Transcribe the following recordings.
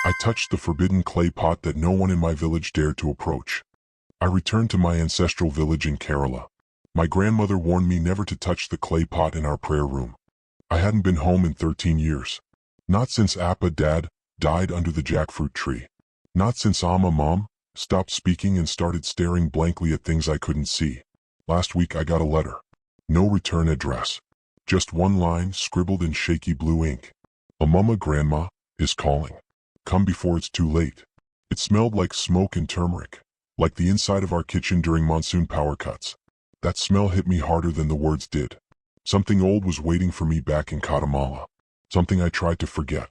I touched the forbidden clay pot that no one in my village dared to approach. I returned to my ancestral village in Kerala. My grandmother warned me never to touch the clay pot in our prayer room. I hadn't been home in 13 years. Not since Appa Dad died under the jackfruit tree. Not since Amma Mom stopped speaking and started staring blankly at things I couldn't see. Last week I got a letter. No return address. Just one line scribbled in shaky blue ink. Amama Grandma is calling. Come before it's too late. It smelled like smoke and turmeric, like the inside of our kitchen during monsoon power cuts. That smell hit me harder than the words did. Something old was waiting for me back in Guatemala. Something I tried to forget.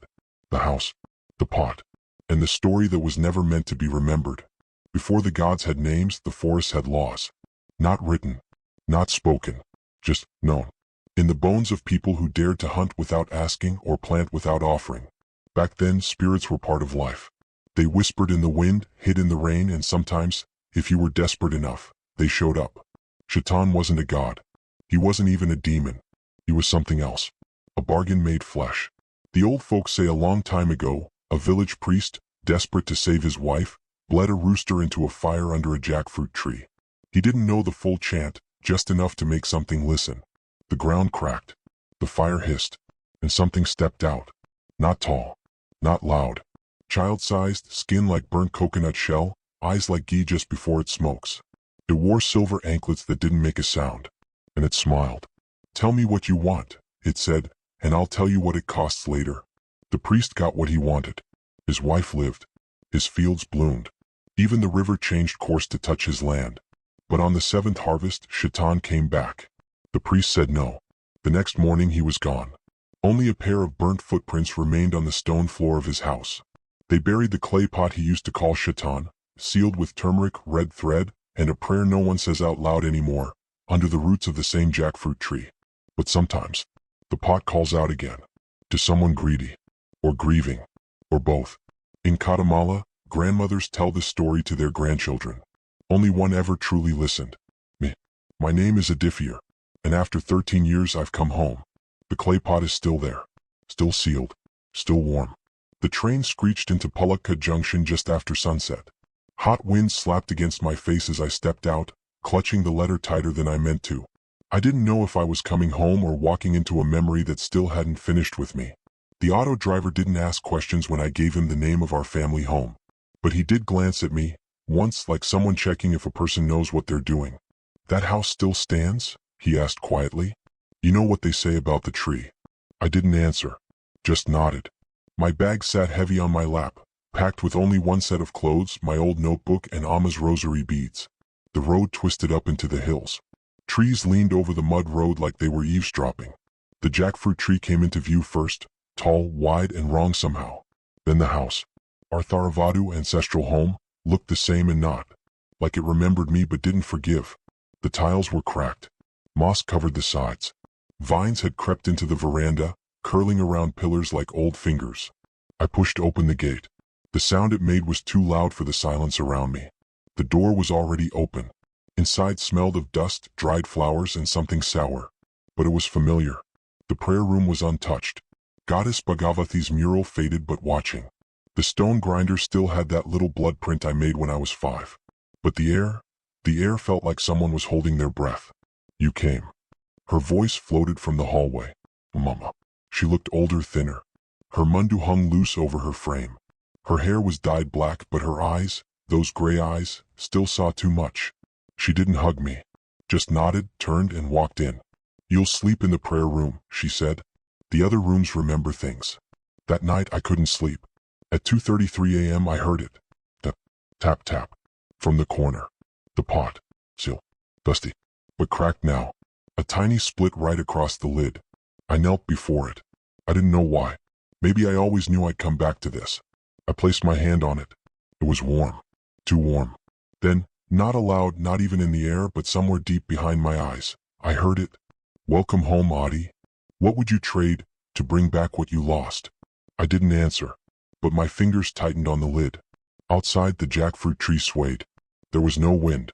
The house, the pot, and the story that was never meant to be remembered. Before the gods had names, the forests had laws. Not written, not spoken, just known. In the bones of people who dared to hunt without asking or plant without offering. Back then, spirits were part of life. They whispered in the wind, hid in the rain, and sometimes, if you were desperate enough, they showed up. Shaitan wasn't a god. He wasn't even a demon. He was something else. A bargain made flesh. The old folks say a long time ago, a village priest, desperate to save his wife, bled a rooster into a fire under a jackfruit tree. He didn't know the full chant, just enough to make something listen. The ground cracked. The fire hissed. And something stepped out. Not tall. Not loud. Child-sized, skin like burnt coconut shell, eyes like ghee just before it smokes. It wore silver anklets that didn't make a sound. And it smiled. Tell me what you want, it said, and I'll tell you what it costs later. The priest got what he wanted. His wife lived. His fields bloomed. Even the river changed course to touch his land. But on the 7th harvest, Shaitan came back. The priest said no. The next morning he was gone. Only a pair of burnt footprints remained on the stone floor of his house. They buried the clay pot he used to call Shaitan, sealed with turmeric, red thread, and a prayer no one says out loud anymore, under the roots of the same jackfruit tree. But sometimes, the pot calls out again. To someone greedy. Or grieving. Or both. In Guatemala, grandmothers tell this story to their grandchildren. Only one ever truly listened. Me. My name is Adifir. And after 13 years I've come home. The clay pot is still there. Still sealed. Still warm. The train screeched into Pulakka Junction just after sunset. Hot wind slapped against my face as I stepped out, clutching the letter tighter than I meant to. I didn't know if I was coming home or walking into a memory that still hadn't finished with me. The auto driver didn't ask questions when I gave him the name of our family home. But he did glance at me, once like someone checking if a person knows what they're doing. That house still stands? He asked quietly. You know what they say about the tree? I didn't answer. Just nodded. My bag sat heavy on my lap, packed with only one set of clothes, my old notebook, and Amma's rosary beads. The road twisted up into the hills. Trees leaned over the mud road like they were eavesdropping. The jackfruit tree came into view first, tall, wide, and wrong somehow. Then the house. Our Tharavadu ancestral home looked the same and not. Like it remembered me but didn't forgive. The tiles were cracked. Moss covered the sides. Vines had crept into the veranda, curling around pillars like old fingers. I pushed open the gate. The sound it made was too loud for the silence around me. The door was already open. Inside smelled of dust, dried flowers, and something sour. But it was familiar. The prayer room was untouched. Goddess Bhagavathi's mural faded but watching. The stone grinder still had that little blood print I made when I was 5. But the air felt like someone was holding their breath. You came. Her voice floated from the hallway. Mama. She looked older, thinner. Her mundu hung loose over her frame. Her hair was dyed black, but her eyes, those gray eyes, still saw too much. She didn't hug me. Just nodded, turned, and walked in. You'll sleep in the prayer room, she said. The other rooms remember things. That night I couldn't sleep. At 2:33 a.m. I heard it. Tap, tap, tap. From the corner. The pot. Still. Dusty. But cracked now. A tiny split right across the lid. I knelt before it. I didn't know why. Maybe I always knew I'd come back to this. I placed my hand on it. It was warm. Too warm. Then, not aloud, not even in the air, but somewhere deep behind my eyes, I heard it. Welcome home, Adi. What would you trade to bring back what you lost? I didn't answer, but my fingers tightened on the lid. Outside, the jackfruit tree swayed. There was no wind,